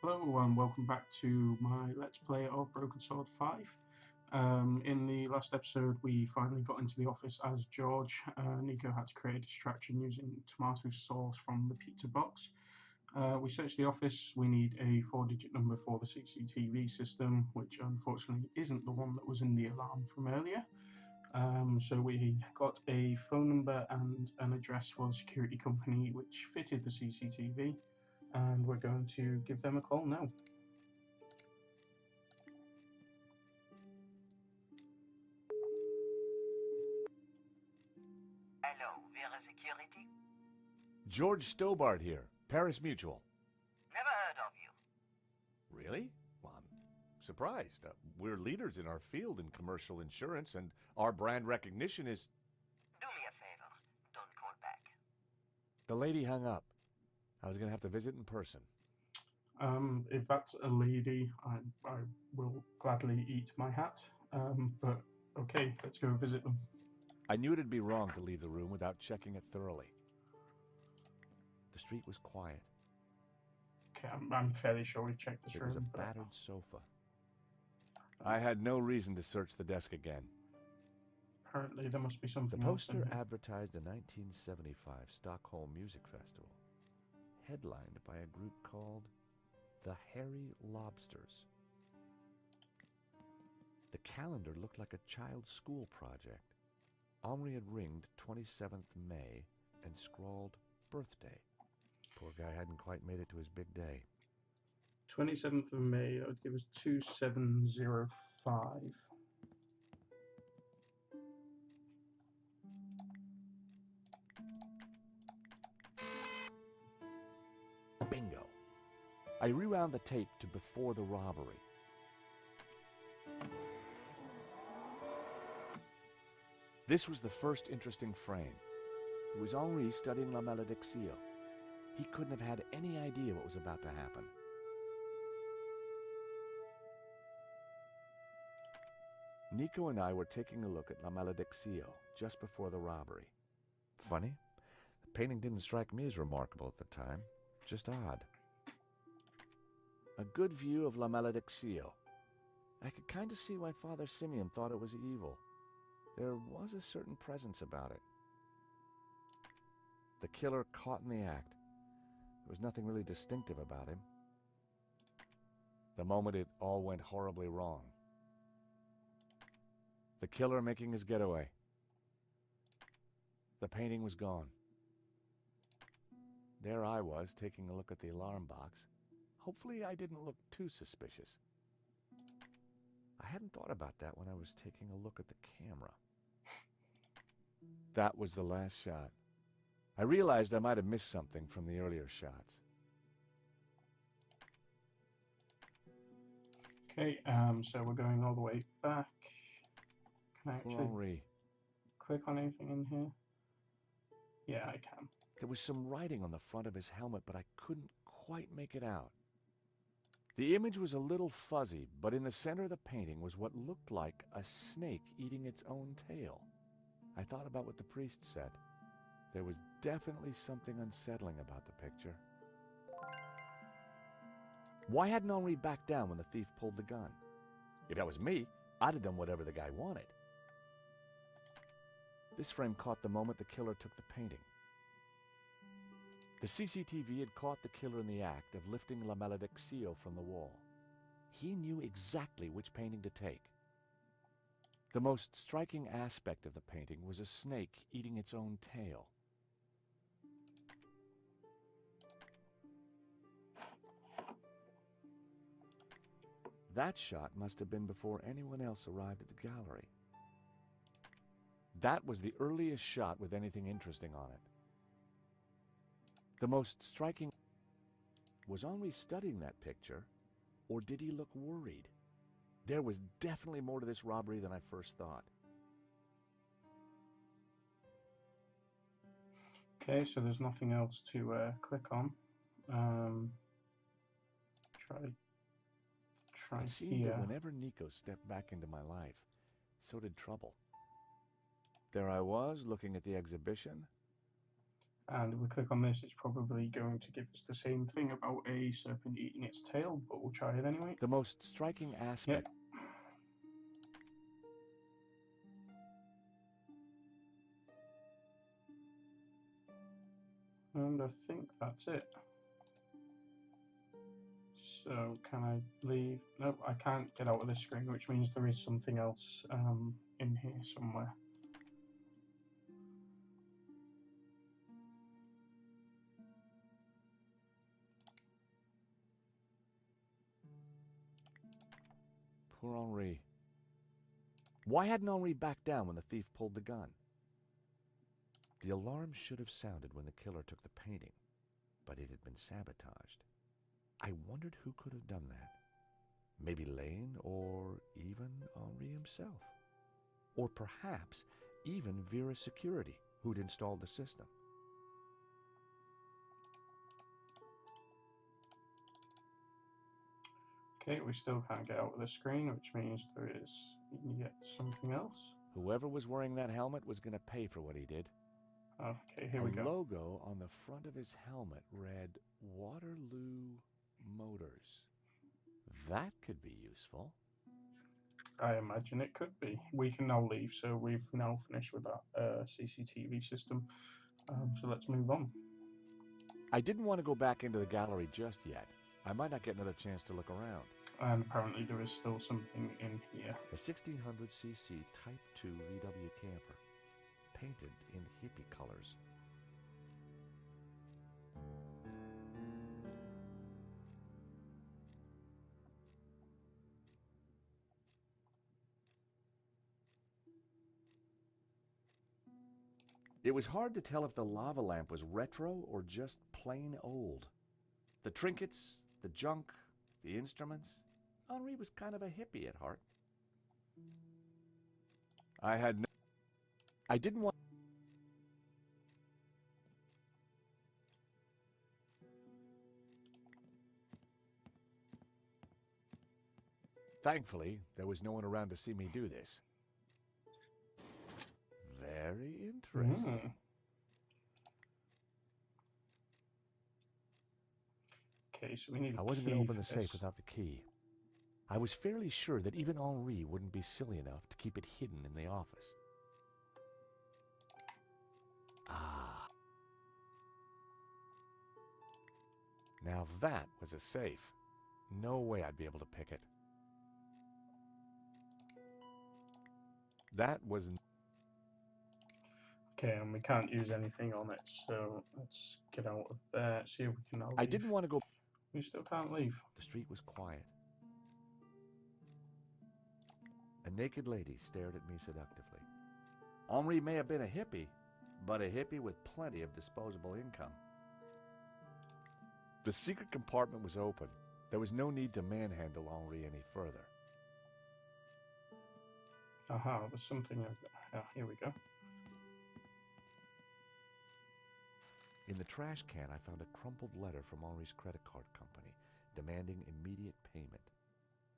Hello and welcome back to my Let's Play of Broken Sword 5. In the last episode we finally got into the office as George. Nico had to create a distraction using tomato sauce from the pizza box. We searched the office. We need a 4-digit number for the CCTV system, which unfortunately isn't the one that was in the alarm from earlier. So we got a phone number and an address for the security company which fitted the CCTV. And we're going to give them a call now. Hello, Vera Security? George Stobart here, Paris Mutual. Never heard of you. Really? Well, I'm surprised. We're leaders in our field in commercial insurance, and our brand recognition is... Do me a favor. Don't call back. The lady hung up. I was going to have to visit in person. If that's a lady, I will gladly eat my hat. But okay, let's go visit them. I knew it'd be wrong to leave the room without checking it thoroughly. The street was quiet. Okay, I'm fairly sure we checked this It room. was a battered sofa. I had no reason to search the desk again. Apparently there must be something The else in poster here. advertised a 1975 Stockholm Music Festival, headlined by a group called the Hairy Lobsters. The calendar looked like a child's school project. Henri had ringed 27th May and scrawled birthday. Poor guy hadn't quite made it to his big day. 27th of May, I would give us 2705. Bingo! I rewound the tape to before the robbery. This was the first interesting frame. It was Henri studying La Malédiction. He couldn't have had any idea what was about to happen. Nico and I were taking a look at La Malédiction just before the robbery. Funny, the painting didn't strike me as remarkable at the time, just odd. A good view of La Malédiction. I could kind of see why Father Simeon thought it was evil. There was a certain presence about it. The killer caught in the act. There was nothing really distinctive about him. The moment it all went horribly wrong. The killer making his getaway. The painting was gone. There I was, taking a look at the alarm box. Hopefully I didn't look too suspicious. I hadn't thought about that when I was taking a look at the camera. That was the last shot. I realized I might have missed something from the earlier shots. Okay, so we're going all the way back. Can I actually Henri. click on anything in here? Yeah, I can. There was some writing on the front of his helmet, but I couldn't quite make it out. The image was a little fuzzy, but in the center of the painting was what looked like a snake eating its own tail. I thought about what the priest said. There was definitely something unsettling about the picture. Why hadn't Henri backed down when the thief pulled the gun? If that was me, I'd have done whatever the guy wanted. This frame caught the moment the killer took the painting. The CCTV had caught the killer in the act of lifting La Malédiction from the wall. He knew exactly which painting to take. The most striking aspect of the painting was a snake eating its own tail. That shot must have been before anyone else arrived at the gallery. That was the earliest shot with anything interesting on it. The most striking... Was Henri studying that picture, or did he look worried? There was definitely more to this robbery than I first thought. Okay, so there's nothing else to click on. Try It seemed here. that whenever Nico stepped back into my life, so did trouble. There I was, looking at the exhibition. And if we click on this, it's probably going to give us the same thing about a serpent eating its tail, but we'll try it anyway. The most striking aspect. And I think that's it. So can I leave? Nope, I can't get out of this screen, which means there is something else in here somewhere. Poor Henri. Why hadn't Henri backed down when the thief pulled the gun? The alarm should have sounded when the killer took the painting, but it had been sabotaged. I wondered who could have done that. Maybe Lane, or even Henri himself. Or perhaps even Vera's security, who'd installed the system. Okay, we still can't get out of the screen, which means there is yet something else. Whoever was wearing that helmet was going to pay for what he did. Okay, here we go. A logo on the front of his helmet read Waterloo Motors. That could be useful. I imagine it could be. We can now leave, so we've now finished with that CCTV system. So let's move on. I didn't want to go back into the gallery just yet. I might not get another chance to look around. And apparently there is still something in here. A 1600cc Type 2 VW camper, painted in hippie colors. It was hard to tell if the lava lamp was retro or just plain old. The trinkets, the junk, the instruments. Henri was kind of a hippie at heart. I didn't want... Thankfully, there was no one around to see me do this. Very interesting. Okay, so we need I wasn't going to open the safe without the key. I was fairly sure that even Henri wouldn't be silly enough to keep it hidden in the office. Ah. Now that was a safe. No way I'd be able to pick it. That was... Okay, and we can't use anything on it, so let's get out of there, see if we can now leave. I didn't want to go... We still can't leave. The street was quiet. A naked lady stared at me seductively. Henri may have been a hippie, but a hippie with plenty of disposable income. The secret compartment was open. There was no need to manhandle Henri any further. Aha, there's something over there. Ah, here we go. In the trash can, I found a crumpled letter from Henri's credit card company, demanding immediate payment.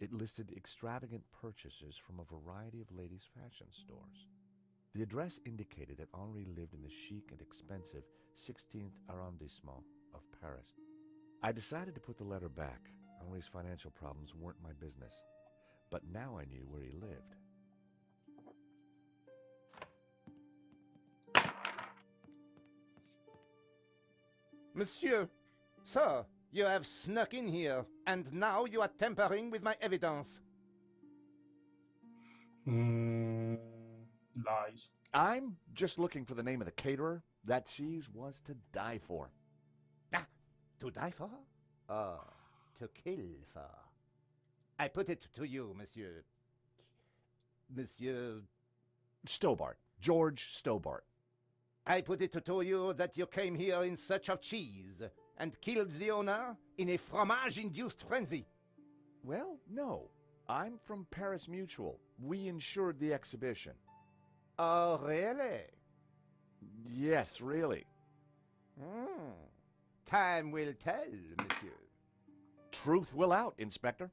It listed extravagant purchases from a variety of ladies' fashion stores. The address indicated that Henri lived in the chic and expensive 16th arrondissement of Paris. I decided to put the letter back. Henri's financial problems weren't my business. But now I knew where he lived. Monsieur, sir, you have snuck in here, and now you are tampering with my evidence. Lies. I'm just looking for the name of the caterer. That cheese was to die for. Ah, to die for? Oh, to kill for. I put it to you, monsieur. Monsieur... Stobart. George Stobart. I put it to you that you came here in search of cheese and killed the owner in a fromage-induced frenzy. Well, no. I'm from Paris Mutual. We insured the exhibition. Oh, really? Yes, really. Time will tell, monsieur. Truth will out, Inspector.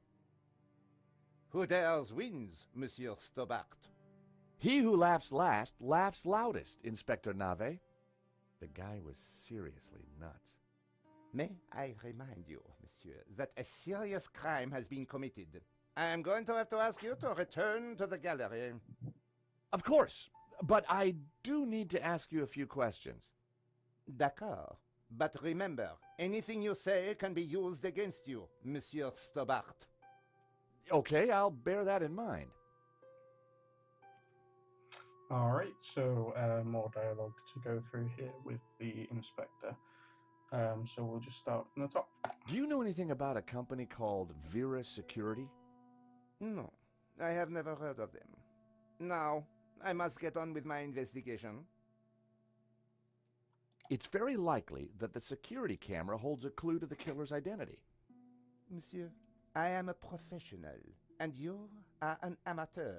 Who dares wins, Monsieur Stobart? He who laughs last laughs loudest, Inspector Nave. The guy was seriously nuts. May I remind you, monsieur, that a serious crime has been committed. I am going to have to ask you to return to the gallery. Of course, but I do need to ask you a few questions. D'accord. But remember, anything you say can be used against you, Monsieur Stobart. Okay, I'll bear that in mind. All right, so more dialogue to go through here with the inspector. So we'll just start from the top. Do you know anything about a company called Vera Security? No, I have never heard of them. Now, I must get on with my investigation. It's very likely that the security camera holds a clue to the killer's identity. Monsieur, I am a professional, and you are an amateur.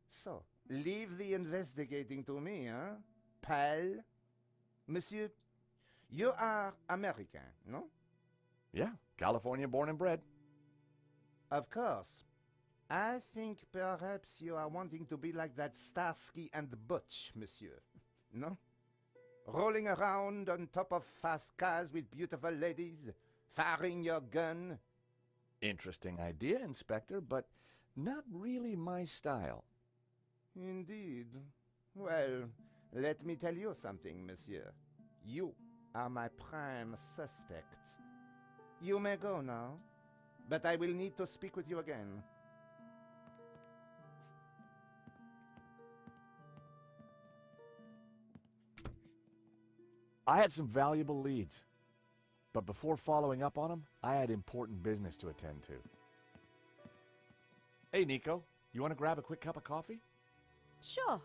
So, leave the investigating to me, huh? Pal? Monsieur, you are American, no? Yeah, California born and bred. Of course. I think perhaps you are wanting to be like that Starsky and Butch, monsieur. No? Rolling around on top of fast cars with beautiful ladies, firing your gun. Interesting idea, Inspector, but not really my style. Indeed. Well, let me tell you something, monsieur. You are my prime suspect. You may go now, but I will need to speak with you again. I had some valuable leads, but before following up on them, I had important business to attend to. Hey, Nico, you want to grab a quick cup of coffee? Sure.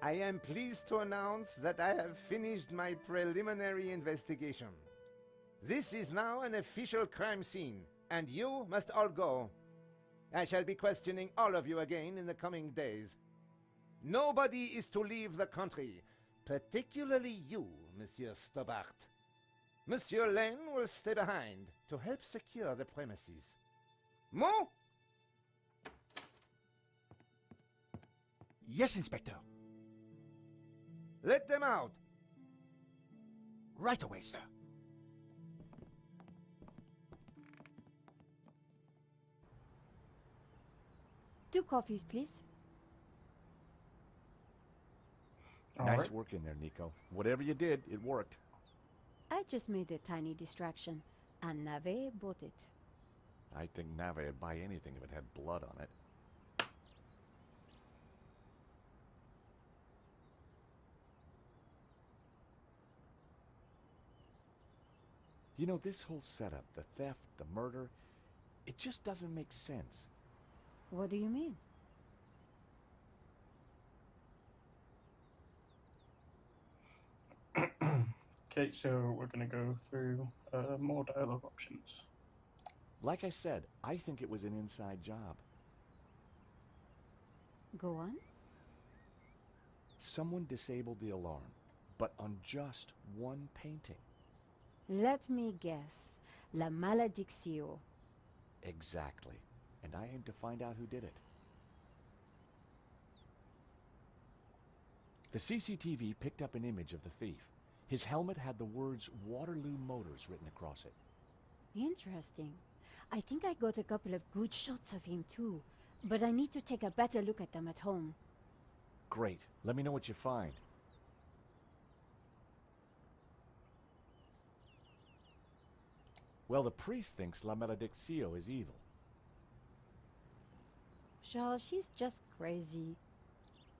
I am pleased to announce that I have finished my preliminary investigation. This is now an official crime scene, and you must all go. I shall be questioning all of you again in the coming days. Nobody is to leave the country, particularly you, Monsieur Stobart. Monsieur Lane will stay behind to help secure the premises. Mo? Yes, Inspector. Let them out. Right away, sir. Two coffees, please. All Nice right. work in there, Nico. Whatever you did, it worked. I just made a tiny distraction, and Nave bought it. I think Nave would buy anything if it had blood on it. You know, this whole setup, the theft, the murder, it just doesn't make sense. What do you mean? Okay, so we're going to go through more dialogue options. Like I said, I think it was an inside job. Go on. Someone disabled the alarm, but on just one painting. Let me guess. La Maledictio. Exactly. And I aim to find out who did it. The CCTV picked up an image of the thief. His helmet had the words Waterloo Motors written across it. Interesting. I think I got a couple of good shots of him too, but I need to take a better look at them at home. Great. Let me know what you find. Well, the priest thinks La Maledictio is evil. Charles, she's just crazy.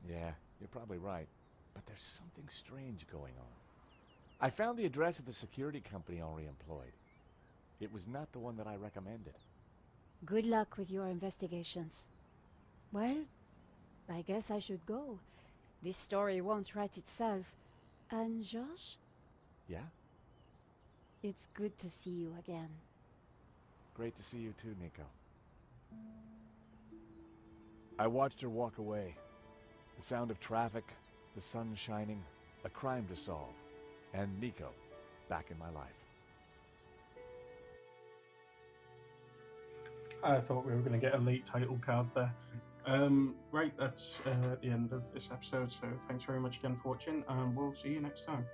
Yeah, you're probably right. But there's something strange going on. I found the address of the security company Henri employed. It was not the one that I recommended. Good luck with your investigations. Well, I guess I should go. This story won't write itself. And Georges, Yeah? it's good to see you again. Great to see you too, Nico. I watched her walk away. The sound of traffic, the sun shining, a crime to solve, and Nico back in my life. I thought we were going to get a late title card there. Right, that's the end of this episode. So thanks very much again for watching, and we'll see you next time.